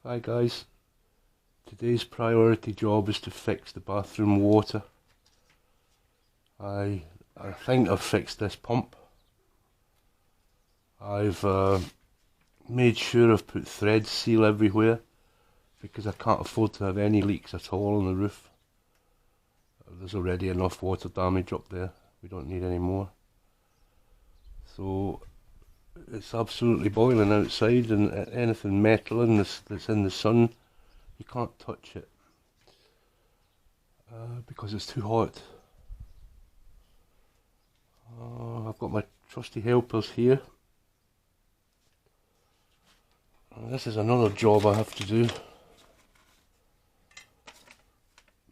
Hi guys, today's priority job is to fix the bathroom water. I think I've fixed this pump. I've made sure I've put thread seal everywhere because I can't afford to have any leaks at all on the roof. There's already enough water damage up there, we don't need any more. So it's absolutely boiling outside, and anything metal that's in the sun, you can't touch it because it's too hot. I've got my trusty helpers here. This is another job I have to do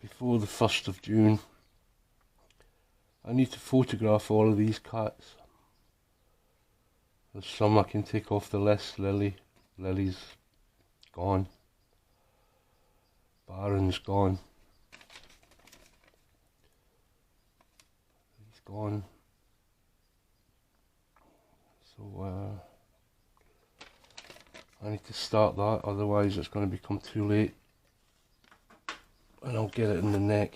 before the 1st of June. I need to photograph all of these cats. There's some I can take off the list. Lily's gone. Baron's gone. He's gone. So I need to start that, otherwise it's going to become too late and I'll get it in the neck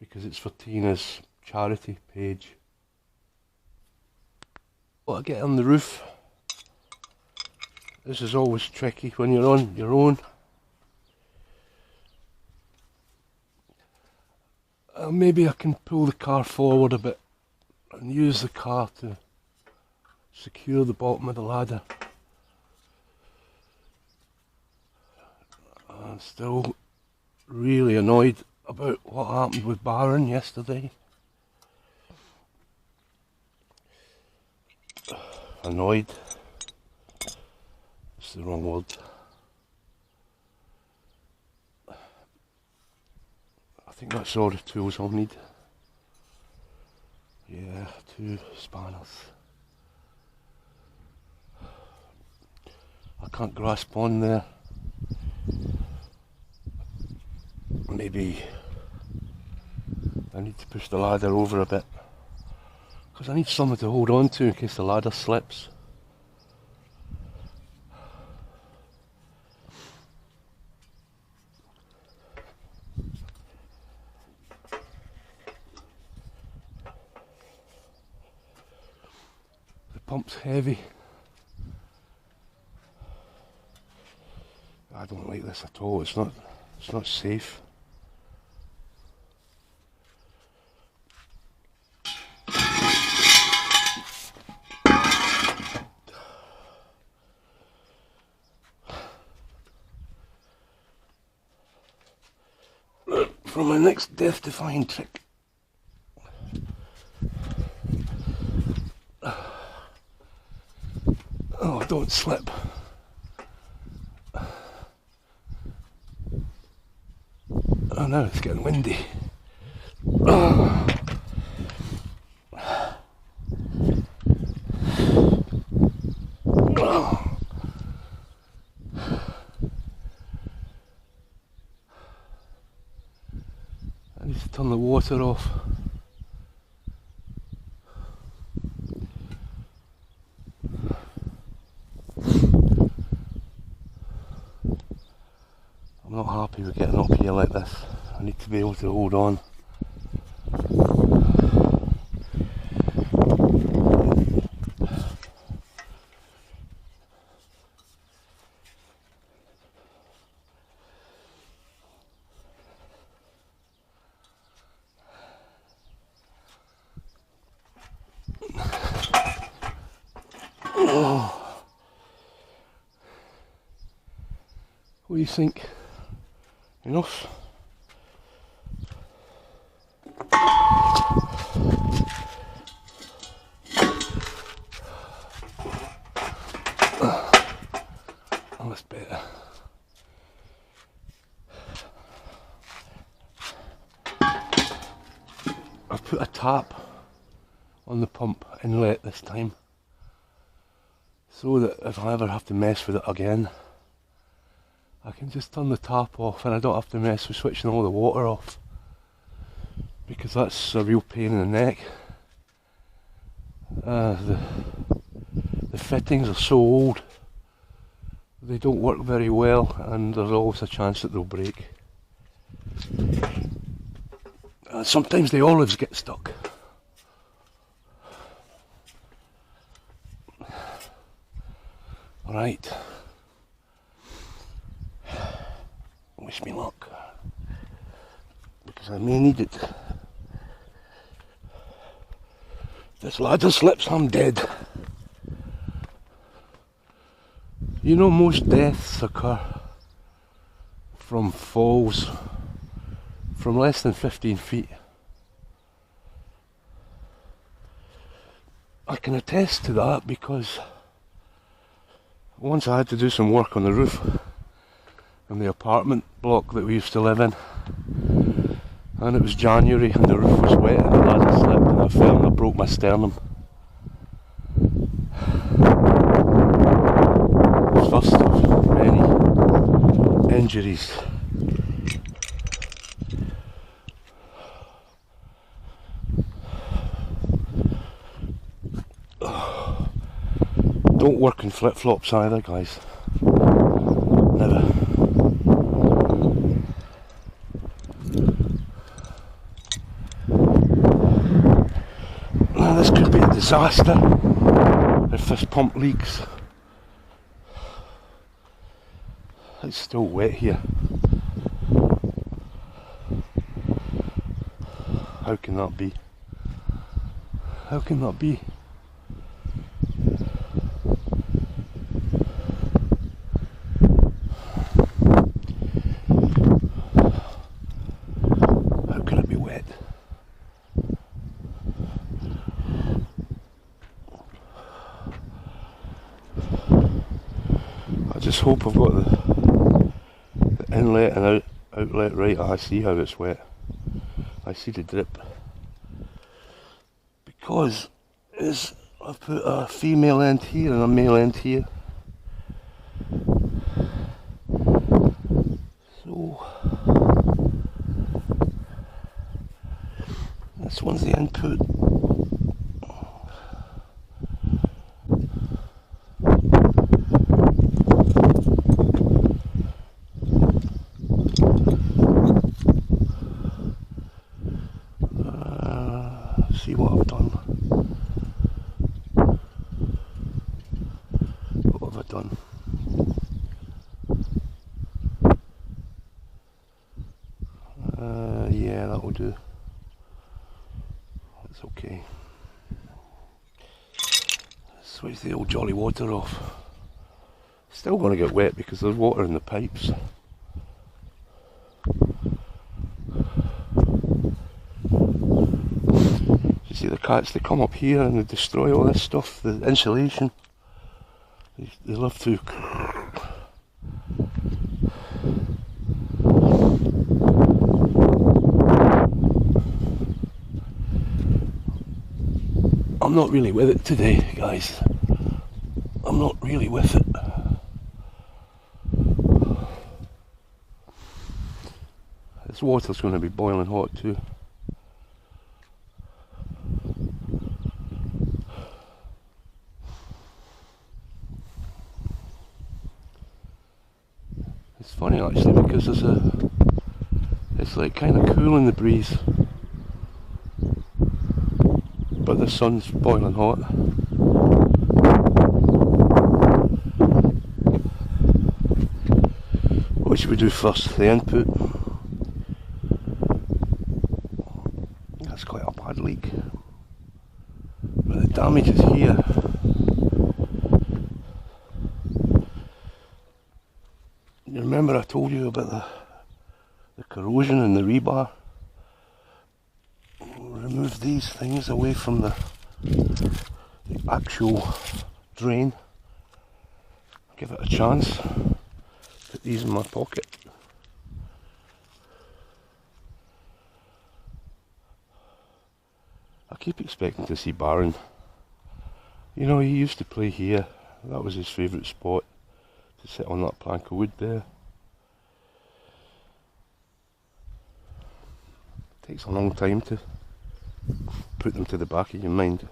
because it's for Tina's charity page. What I get on the roof, this is always tricky when you're on your own. Maybe I can pull the car forward a bit and use the car to secure the bottom of the ladder. I'm still really annoyed about what happened with Baron yesterday. Annoyed, it's the wrong word. I think that's all the tools I'll need. Yeah, 2 spanners. I can't grasp on there. Maybe I need to push the ladder over a bit because I need something to hold on to in case the ladder slips. The pump's heavy. I don't like this at all. It's not safe. For my next death-defying trick, oh, don't slip. Oh, now it's getting windy. Oh. Oh. I need to turn the water off. I'm not happy with getting up here like this. I need to be able to hold on. Oh. What do you think? Enough? Oh, that's better. I've put a tap on the pump inlet this time, so that if I ever have to mess with it again, I can just turn the tap off and I don't have to mess with switching all the water off, because that's a real pain in the neck. The fittings are so old they don't work very well, and there's always a chance that they'll break. Sometimes the olives get stuck. Right. Wish me luck, because I may need it. If this ladder slips, I'm dead. You know, most deaths occur from falls from less than 15 feet. I can attest to that because once I had to do some work on the roof in the apartment block that we used to live in, and it was January and the roof was wet and the ladder slipped and I fell and I broke my sternum. First of many injuries. Don't work in flip-flops either, guys. Never. Now this could be a disaster if this pump leaks. It's still wet here. How can that be? How can that be? How can it be wet? I just hope I've got the inlet and outlet right. I see how it's wet. I see the drip. Because I've put a female end here and a male end here. So this one's the input. See what I've done. What have I done? Yeah, that will do. That's okay. Switch the old jolly water off. Still going to get wet because there's water in the pipes. You see the cats, they come up here and they destroy all this stuff, the insulation. They love to. I'm not really with it today, guys. I'm not really with it. This water's going to be boiling hot too. It's funny actually because it's like kind of cool in the breeze, but the sun's boiling hot. What should we do first? The input. That's quite a bad leak. But the damage is here. You remember I told you about the corrosion in the rebar? Remove these things away from the actual drain. Give it a chance. Put these in my pocket. I keep expecting to see Baron. You know, he used to play here. That was his favourite spot, to sit on that plank of wood there. It takes a long time to put them to the back of your mind.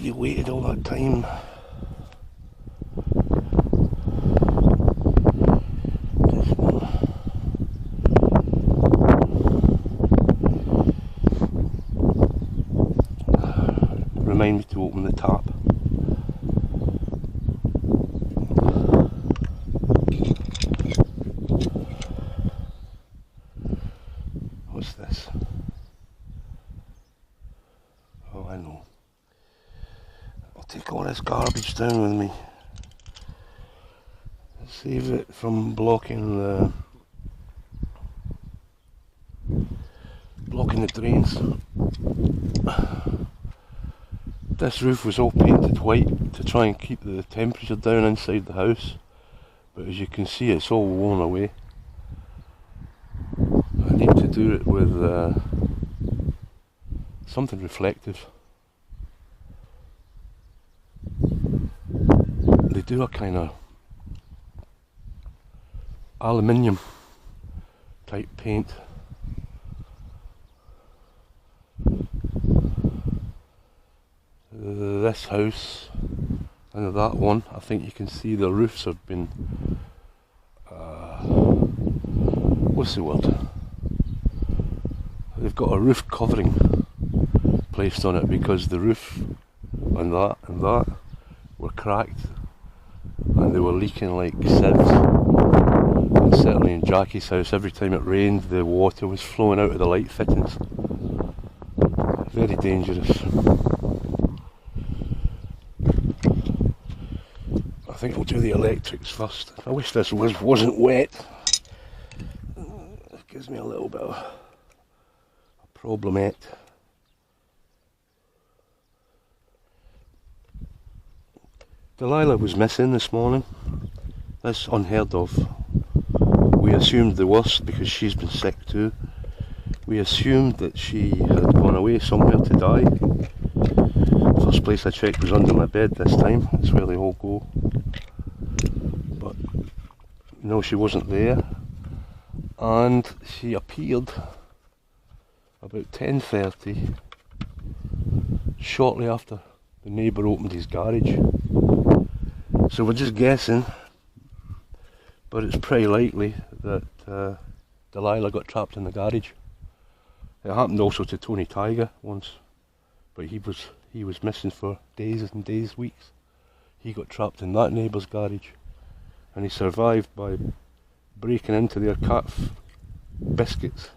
bloody waited all that time. Remind me to open the tap. What's this? Oh, I know. I'll take all this garbage down with me. Save it from blocking the drains. This roof was all painted white to try and keep the temperature down inside the house, but as you can see it's all worn away. I need to do it with something reflective. They do a kind of aluminium type paint. This house and that one, I think you can see the roofs have been what's the word? They've got a roof covering placed on it because the roof and that were cracked and they were leaking like sieves. And certainly in Jackie's house, every time it rained the water was flowing out of the light fittings. Very dangerous. I think I'll do the electrics first. I wish this wasn't wet. It gives me a little bit of a problemette. Delilah was missing this morning. That's unheard of. We assumed the worst because she's been sick too. We assumed that she had gone away somewhere to die. First place I checked was under my bed this time. That's where they all go. But no, she wasn't there. And she appeared about 10:30, shortly after the neighbour opened his garage. So we're just guessing, but it's pretty likely that Delilah got trapped in the garage. It happened also to Tony Tiger once, but he was missing for days and days, weeks. He got trapped in that neighbour's garage, and he survived by breaking into their cat biscuits.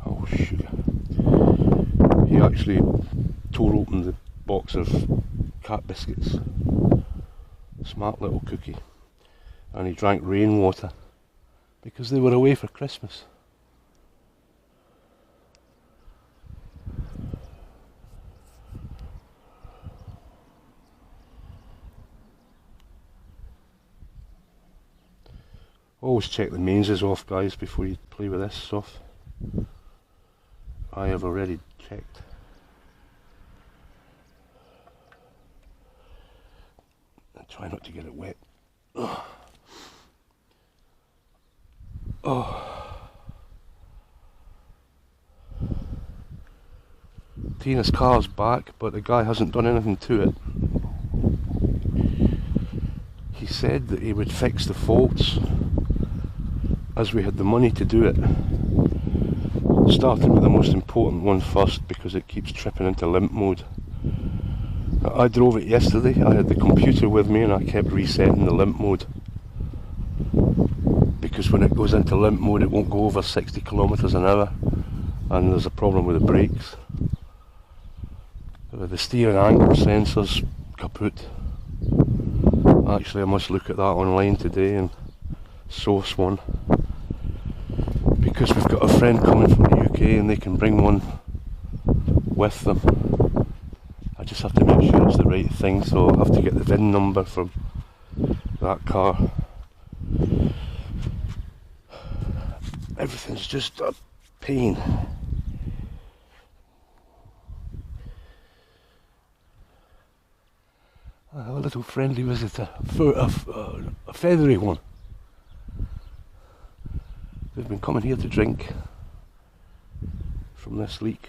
Oh, sugar. He actually tore open the box of cat biscuits. Smart little cookie. And he drank rainwater because they were away for Christmas. Always check the mains is off, guys, before you play with this stuff. I have already checked. And try not to get it wet. Oh. Tina's car's back, but the guy hasn't done anything to it. He said that he would fix the faults as we had the money to do it. Starting with the most important one first because it keeps tripping into limp mode. I drove it yesterday. I had the computer with me and I kept resetting the limp mode, because when it goes into limp mode it won't go over 60 kilometers an hour, and there's a problem with the brakes. The steering angle sensor's kaput. Actually, I must look at that online today and source one, because we've got a friend coming from the UK and they can bring one with them. I just have to make sure it's the right thing, so I'll have to get the VIN number from that car. Everything's just a pain. A little friendly visitor, a feathery one. They've been coming here to drink from this leak.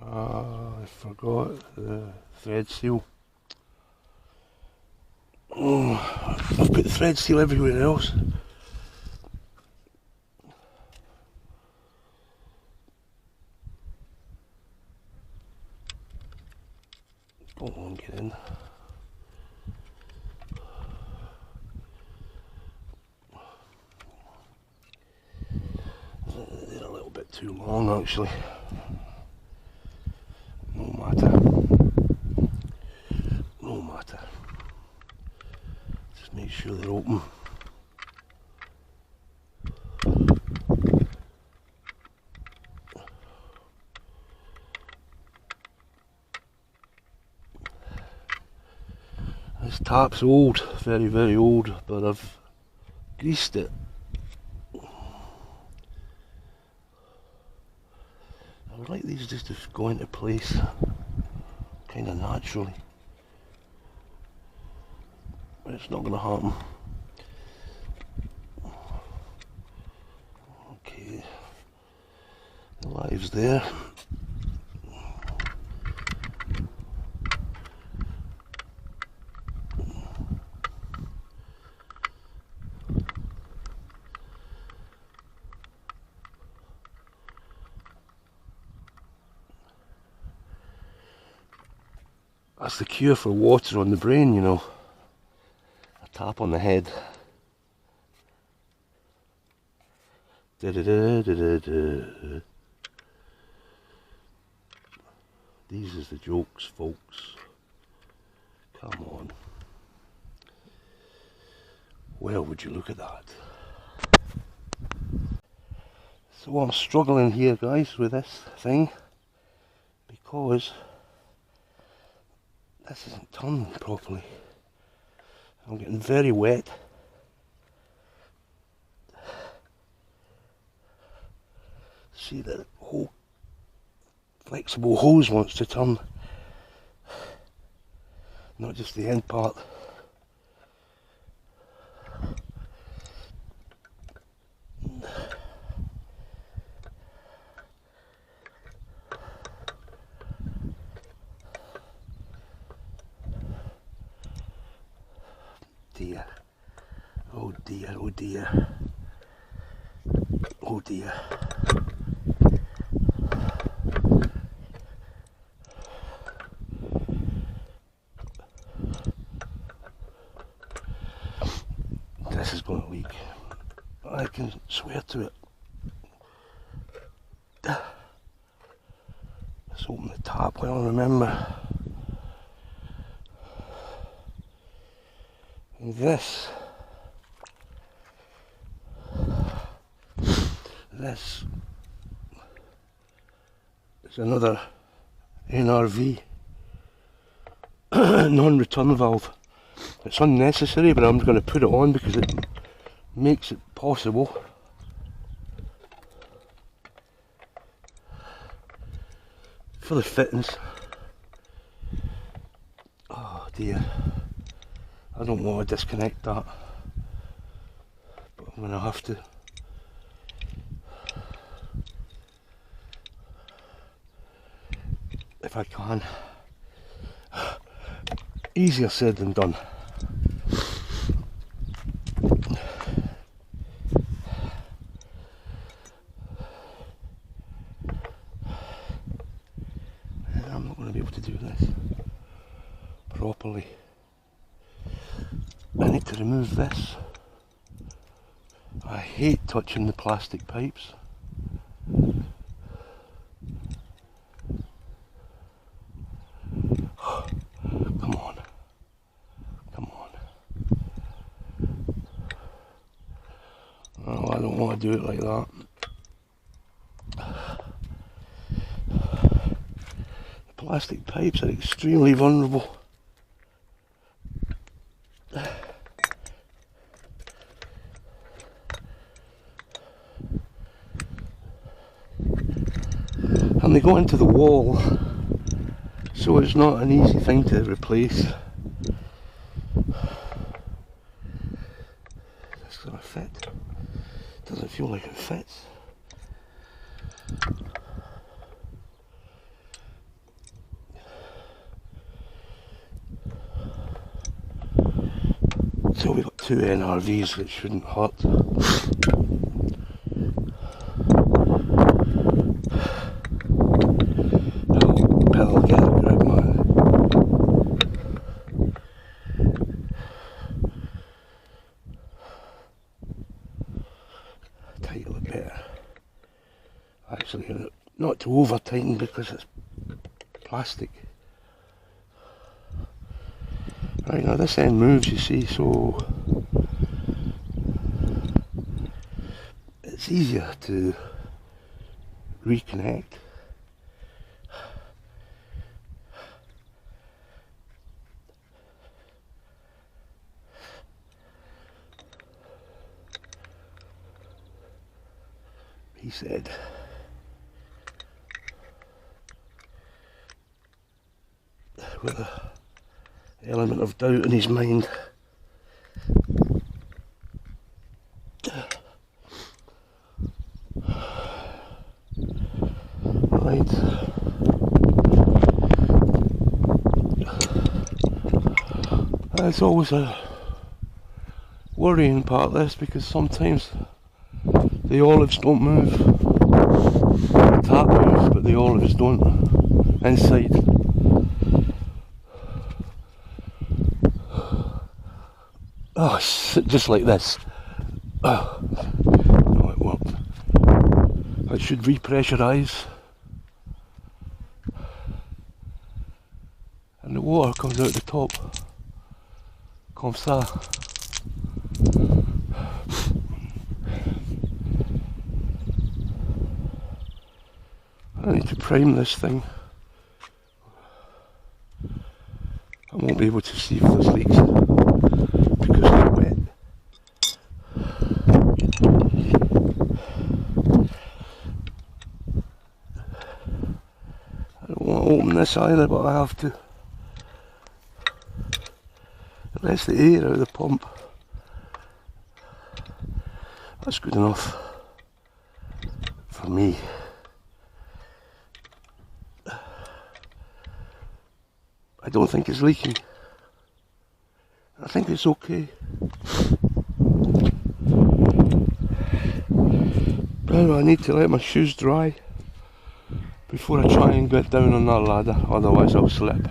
I forgot the thread seal. Oh, I've put the thread seal everywhere else. Go on, get in. They're a little bit too long actually. No matter. No matter. Just make sure they're open. This tap's old, very, very old, but I've greased it. I would like these just to go into place kind of naturally, but it's not going to happen. Okay, the live's there. That's the cure for water on the brain, you know. A tap on the head. Da -da -da -da -da -da. These is the jokes, folks. Come on. Well, would you look at that? So I'm struggling here, guys, with this thing because this isn't turning properly. I'm getting very wet. See, the whole flexible hose wants to turn, not just the end part. Dear. Oh dear, oh dear. Oh dear. This is going to leak. I can swear to it. Let's open the tap while I remember. And this is another NRV non-return valve. It's unnecessary, but I'm going to put it on because it makes it possible for the fittings. Oh dear, I don't want to disconnect that, but I'm going to have to. If I can. Easier said than done. I'm not going to be able to do this properly. I need to remove this. I hate touching the plastic pipes. Come on. Come on. Oh, I don't want to do it like that. The plastic pipes are extremely vulnerable. And they go into the wall, so it's not an easy thing to replace. It's gonna fit. Doesn't feel like it fits. 2 NRVs, which shouldn't hurt. Pedal get a grip, man. Tighten it better. Actually, not to over tighten because it's plastic. Right, now this end moves, you see, so it's easier to reconnect. He said. With an element of doubt in his mind. Right. That's always a worrying part of this, because sometimes the olives don't move. The tap moves, but the olives don't. Inside. Oh, just like this. Oh, no, it worked. I should repressurise. And the water comes out the top. Comme ça. I need to prime this thing. I won't be able to see if there's leaks because it's wet. I don't want to open this either, but I have to. It lets the air out of the pump. That's good enough for me. I don't think it's leaking. I think it's okay. Now I need to let my shoes dry before I try and get down on that ladder, otherwise I'll slip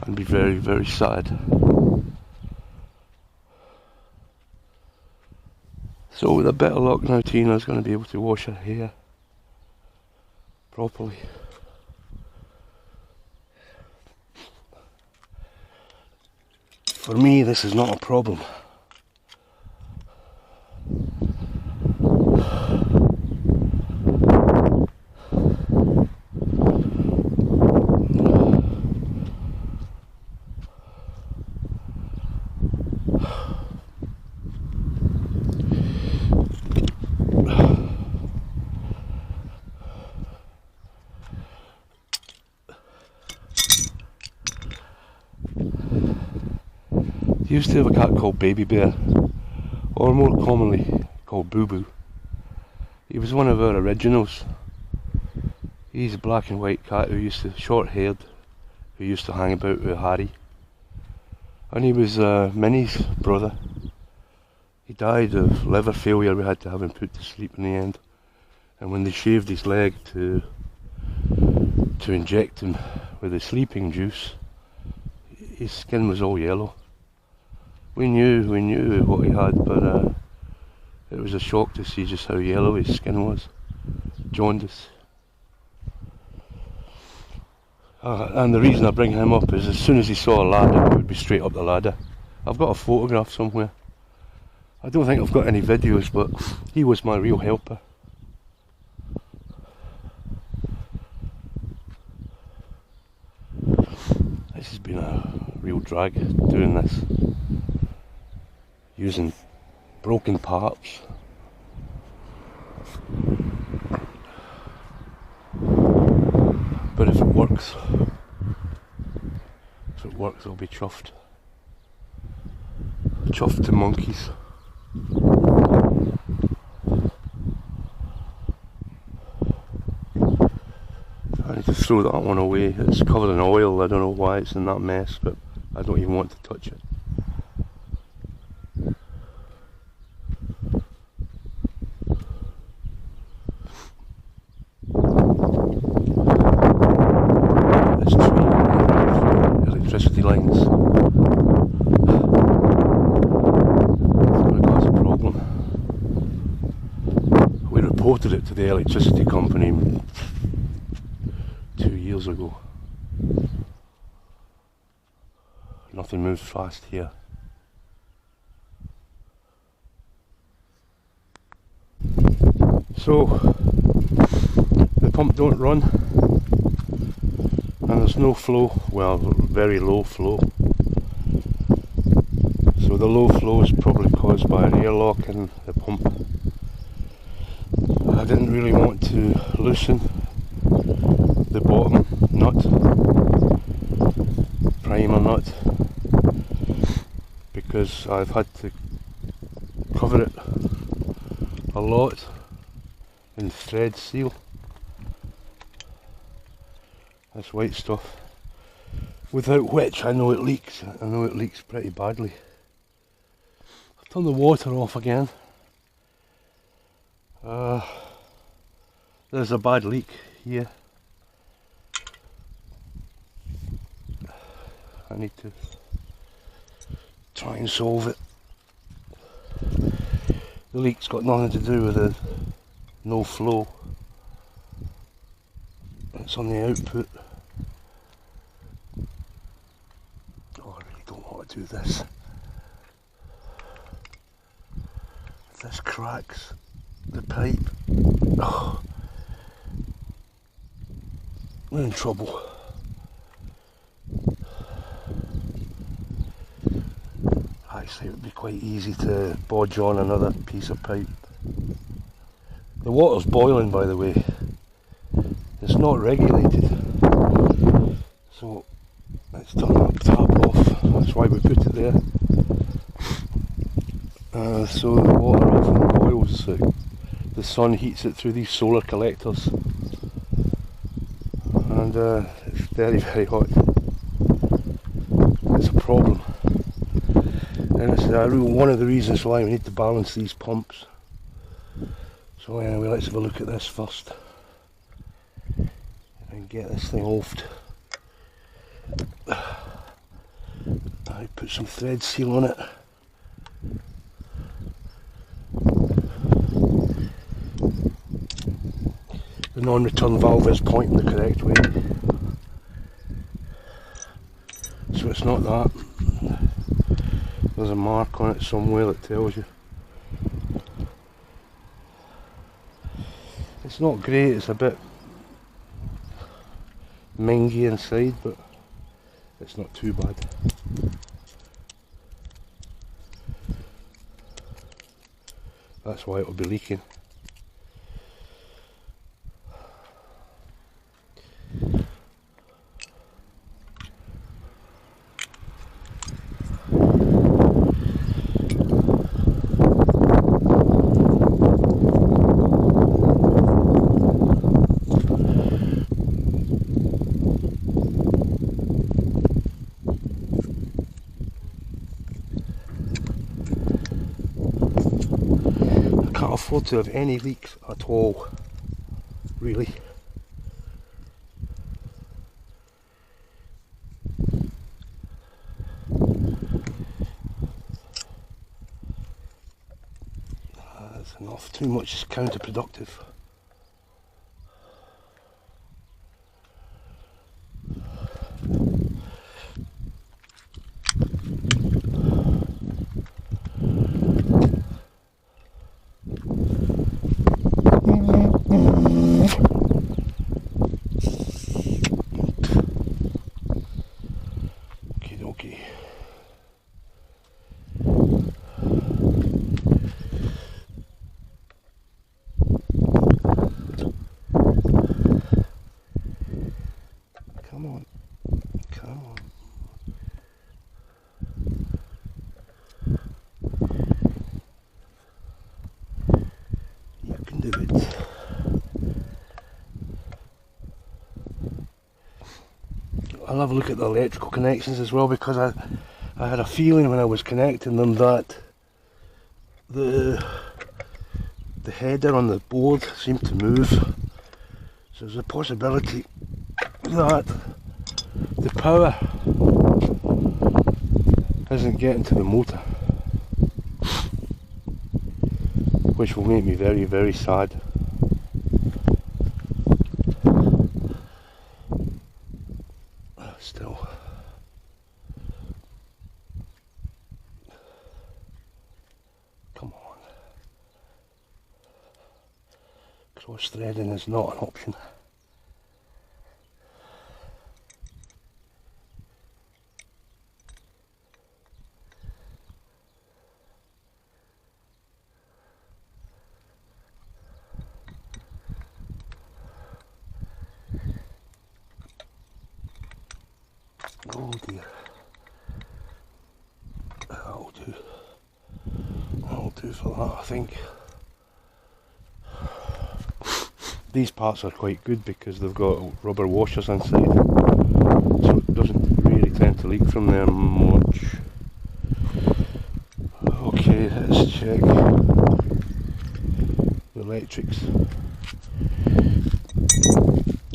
and be very, very sad. So with a bit of luck now, Tina's going to be able to wash her hair properly. For me, this is not a problem. He used to have a cat called Baby Bear, or more commonly called Boo Boo. He was one of our originals. He's a black and white cat who used to, short-haired, who used to hang about with Harry. And he was Minnie's brother. He died of liver failure. We had to have him put to sleep in the end. And when they shaved his leg to inject him with the sleeping juice, his skin was all yellow. We knew what he had, but it was a shock to see just how yellow his skin was. Jaundice. And the reason I bring him up is as soon as he saw a ladder, he would be straight up the ladder. I've got a photograph somewhere. I don't think I've got any videos, but he was my real helper. This has been a real drag doing this. Using broken parts. But if it works, I'll be chuffed. Chuffed to monkeys. I need to throw that one away. It's covered in oil. I don't know why it's in that mess, but I don't even want to touch it. reported it to the electricity company 2 years ago. Nothing moves fast here. So the pump don't run, and there's no flow, well, very low flow. So the low flow is probably caused by an airlock in the pump. I didn't really want to loosen the bottom nut, primer nut, because I've had to cover it a lot in thread seal, this white stuff, without which I know it leaks. I know it leaks pretty badly. I've turned the water off again. There's a bad leak here. I need to try and solve it. The leak's got nothing to do with the no flow. It's on the output. Oh, I really don't want to do this. If this cracks the pipe, oh, we're in trouble. Actually, it would be quite easy to bodge on another piece of pipe. The water's boiling, by the way. It's not regulated, so let's turn the tap off. That's why we put it there. So the water often boils. The sun heats it through these solar collectors, and it's very, very hot. It's a problem, and it's one of the reasons why we need to balance these pumps. So anyway, let's have a look at this first and get this thing offed. I put some thread seal on it. The non-return valve is pointing the correct way, so it's not that. There's a mark on it somewhere that tells you. It's not great, it's a bit mingy inside, but it's not too bad. That's why it'll be leaking. Can't afford to have any leaks at all, really. That's enough. Too much is counterproductive. Okay. Come on. Come on. You can do it. I'll have a look at the electrical connections as well, because I had a feeling when I was connecting them that the header on the board seemed to move. So there's a possibility that the power isn't getting to the motor, which will make me very, very sad. Cross threading is not an option. Oh dear. That'll do. That'll do for that, I think. These parts are quite good because they've got rubber washers inside, so it doesn't really tend to leak from them much. Okay, let's check the electrics.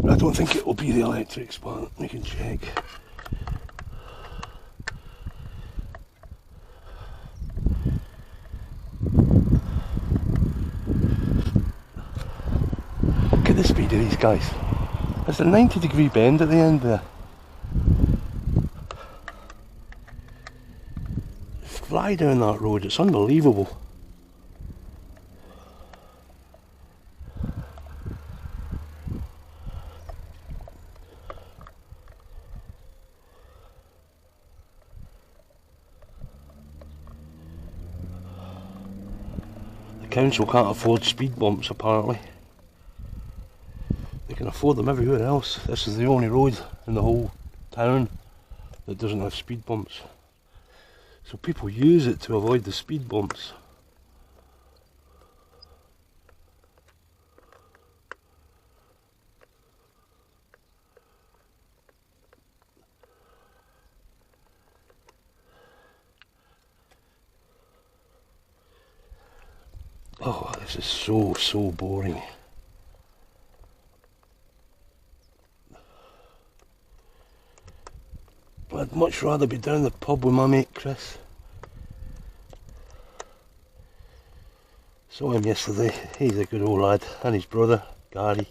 I don't think it will be the electrics, but we can check. Look at the speed of these guys. There's a 90-degree bend at the end there. Fly down that road, it's unbelievable. The council can't afford speed bumps apparently. They can afford them everywhere else. This is the only road in the whole town that doesn't have speed bumps. So people use it to avoid the speed bumps. Oh, this is so boring. I'd much rather be down the pub with my mate Chris. Saw him yesterday, he's a good old lad, and his brother, Gary.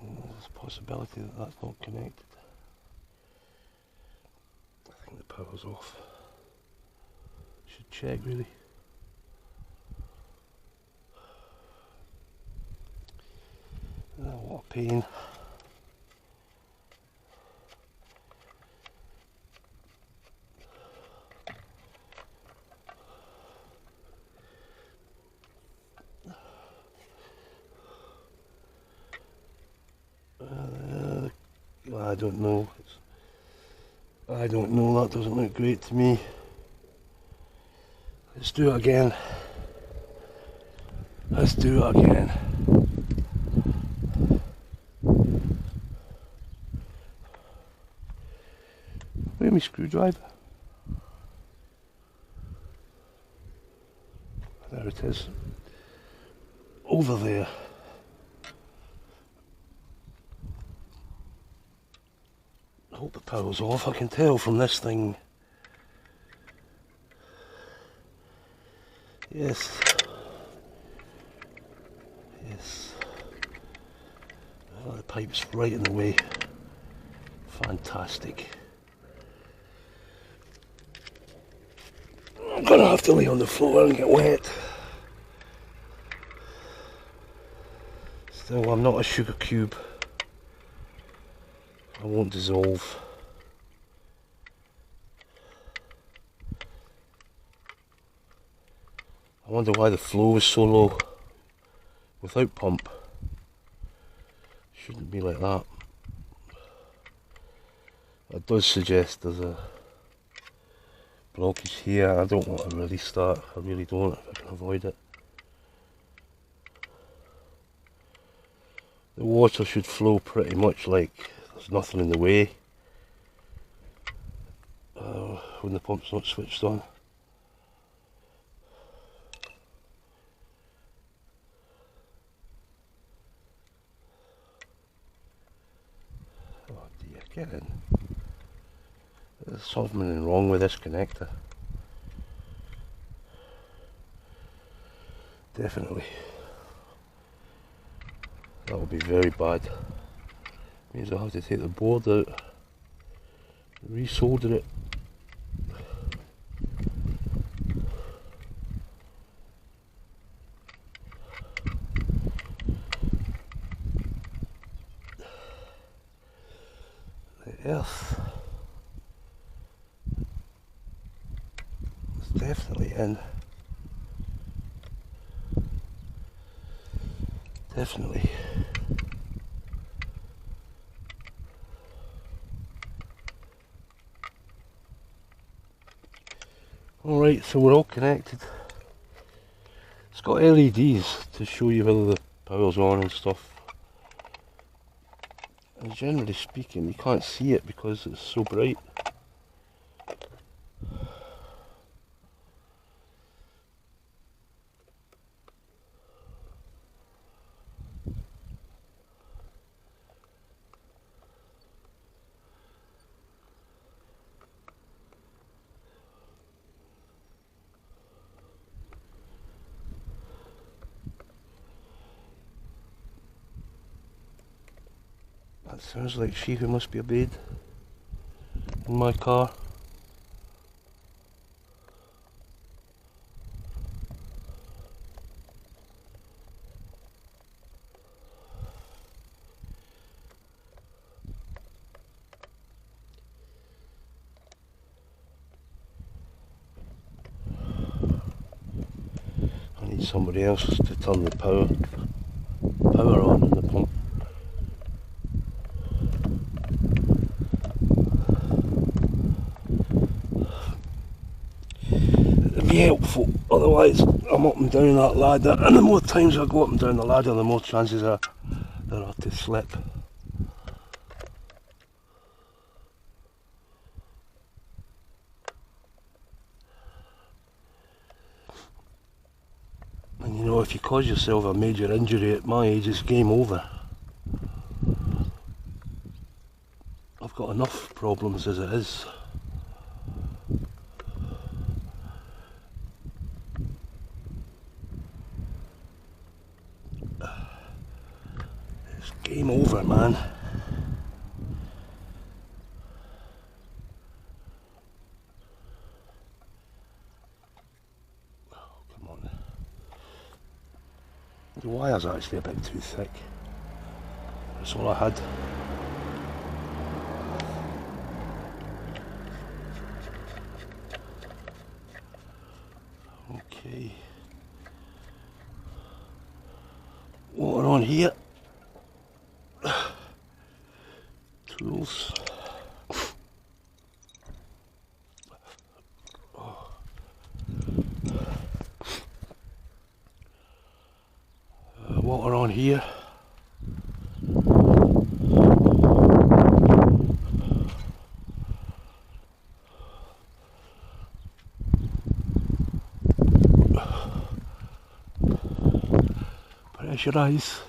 There's a possibility that that's not connected. I think the power's off. Should check really. What a pain. I don't know. I don't know, that doesn't look great to me. Let's do it again. Let's do it again. Where's my screwdriver? There it is. Over there. I hope the power's off. I can tell from this thing. Yes. Yes. Oh, the pipe's right in the way. Fantastic. I'm gonna have to lay on the floor and get wet. Still, I'm not a sugar cube. I won't dissolve. I wonder why the flow is so low without pump. Shouldn't be like that. It does suggest there's a blockage here. I don't want to release that. I really don't, if I can avoid it. The water should flow pretty much like there's nothing in the way when the pump's not switched on. Oh dear, get in. There's something wrong with this connector. Definitely. That will be very bad. Means I'll have to take the board out, resolder it. The earth is definitely in. Definitely. Alright, so we're all connected. It's got LEDs to show you whether the power's on and stuff. And generally speaking, you can't see it because it's so bright. That sounds like she who must be obeyed in my car. I need somebody else to turn the power on in the pump. Be helpful, otherwise I'm up and down that ladder, and the more times I go up and down the ladder, the more chances are there are to slip. And you know, if you cause yourself a major injury at my age, it's game over. I've got enough problems as it is. Game over, man. Oh, come on. The wire's actually a bit too thick. That's all I had. Okay. Water on here. Tools. Water on here. Pressurize.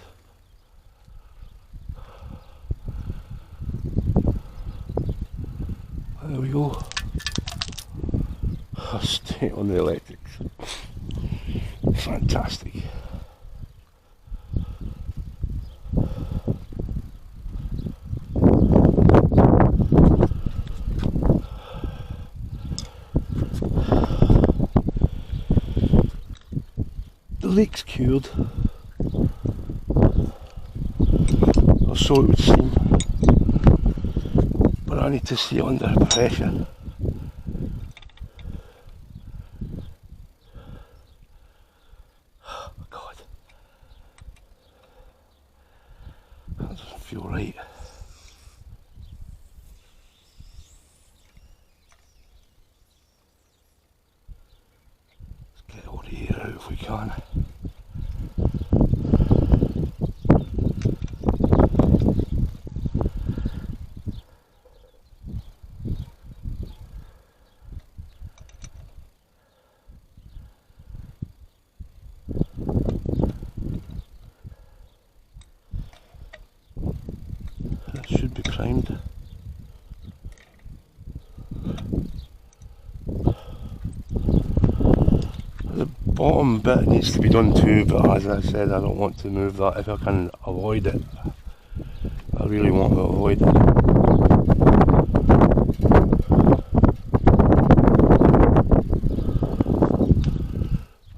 There we go. Stay on the electrics. Fantastic. The leak's cured, or so it would seem, but I need to see under pressure. Oh, God, that doesn't feel right. Let's get all the air out if we can. Should be primed. The bottom bit needs to be done too, but as I said, I don't want to move that if I can avoid it. I really want to avoid it.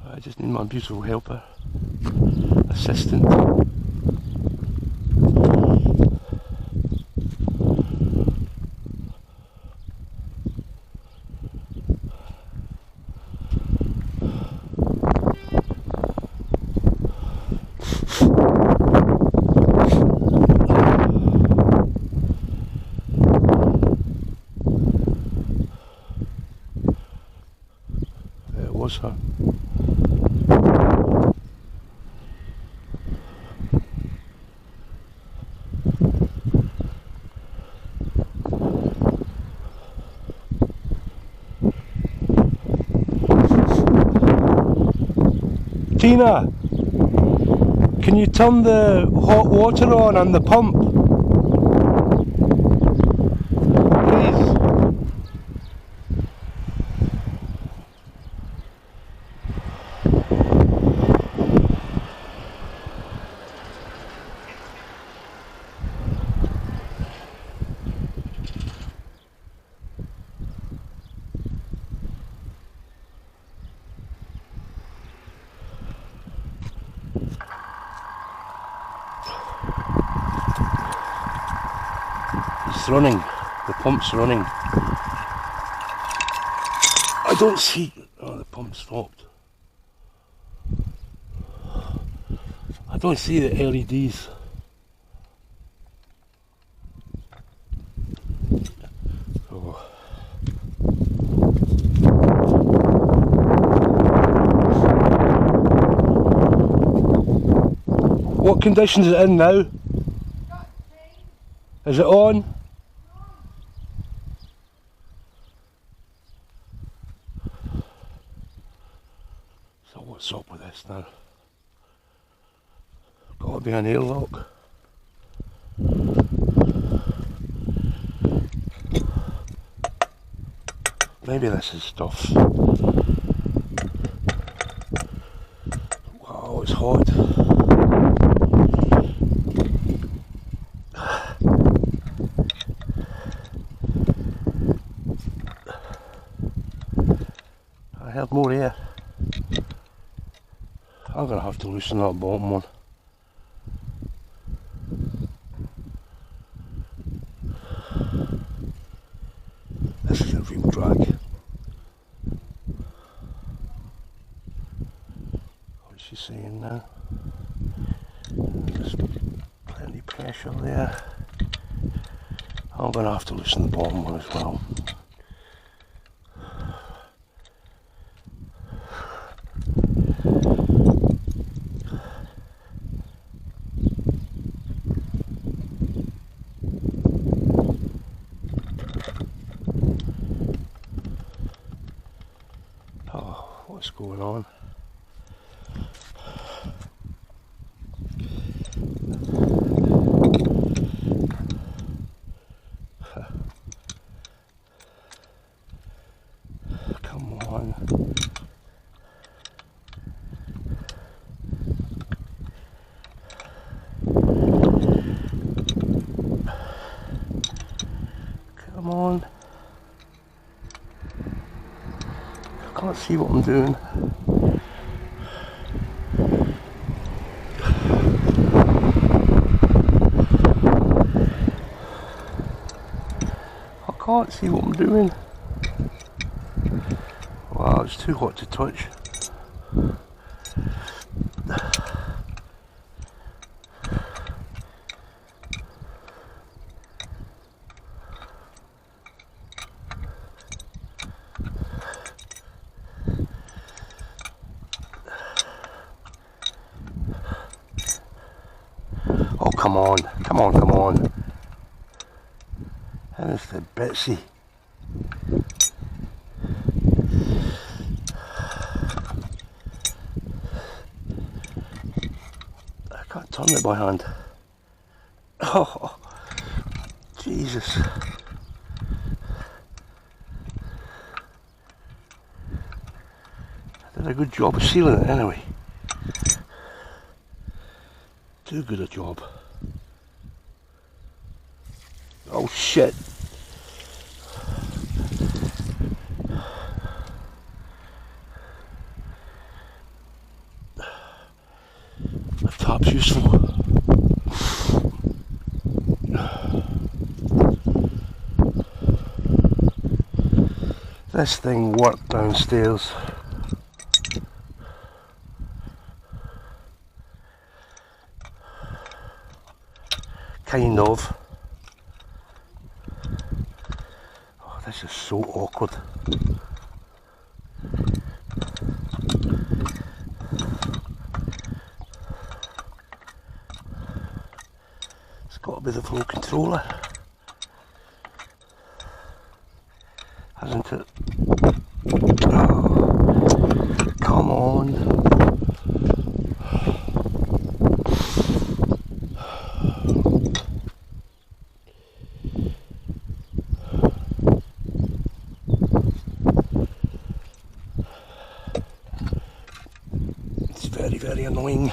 I just need my beautiful helper, assistant. Was her. Tina, can you turn the hot water on the pump? Please. It's running, the pump's running. I don't see, oh, the pump stopped. I don't see the LEDs. Oh. What condition is it in now? Is it on? So what's up with this now? Gotta be an airlock. Maybe this is stuff. Wow, it's hot. I have more air. I'm gonna have to loosen that bottom one. This is a real drag. What's she saying now? There's plenty of pressure there. I'm gonna have to loosen the bottom one as well. What's going on? Come on. Come on. I can't see what I'm doing. I can't see what I'm doing. Wow, it's too hot to touch. Oh, come on, come on, come on. And it's the Bitsy. I can't turn it by hand. Oh, Jesus. The Did a good job of sealing it anyway. Too good a job. Oh shit. The tap's useful. This thing worked downstairs. Kind of. Oh, this is so awkward. It's got to be the flow controller, hasn't it? Oh, come on. It's very, very annoying.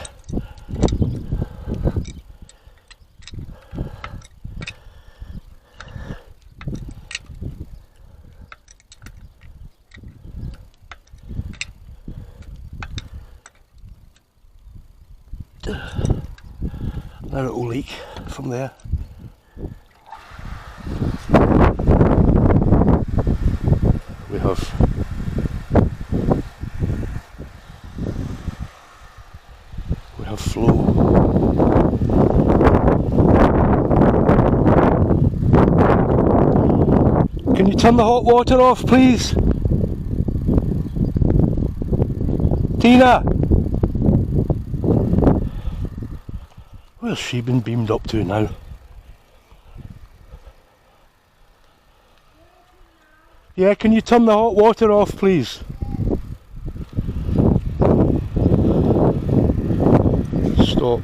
Now it will leak from there. We have flow. Can you turn the hot water off, please? Tina! Where's she been beamed up to now? Yeah, can you turn the hot water off, please? Stop.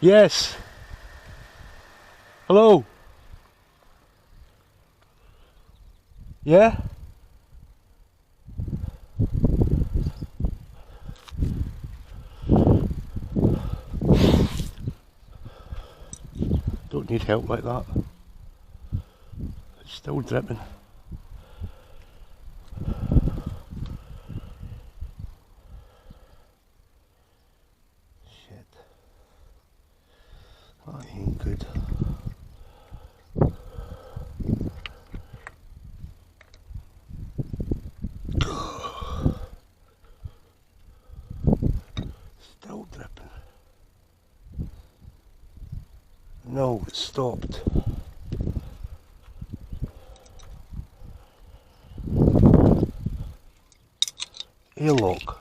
Yes. Hello. Yeah? Don't need help like that. It's still dripping. Shit. That ain't good. Still dripping. No, it stopped. Airlock.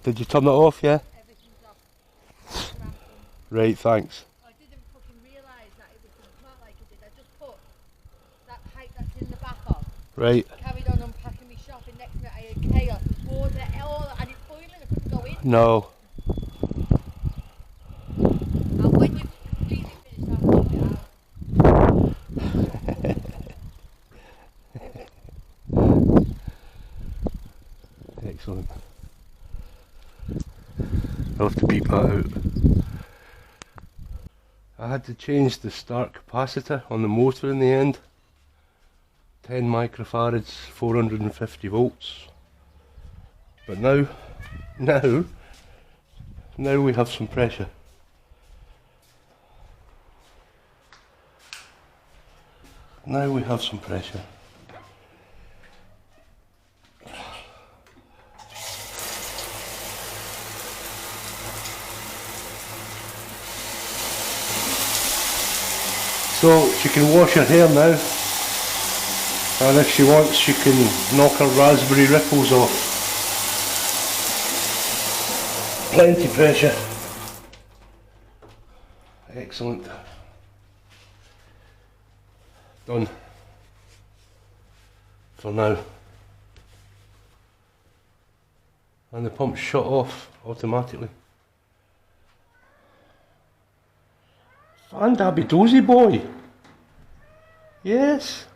Did you turn it off, yeah? Everything's off. Right, thanks. I didn't fucking realise that it would come out like it did. I just put that pipe that's in the back on. Right. Carried on unpacking my shop, and next minute I had chaos. There's water, all, and it's boiling. I couldn't go in. No. And when you've completely finished, I'll put it out. Excellent. I'll have to beep that out. I had to change the start capacitor on the motor in the end. 10 microfarads, 450 volts. But now we have some pressure. Now we have some pressure. So she can wash her hair now, and if she wants she can knock her raspberry ripples off. Plenty pressure. Excellent. Done. For now. And the pump's shut off automatically. Fan Dabby Dozy boy. Yes.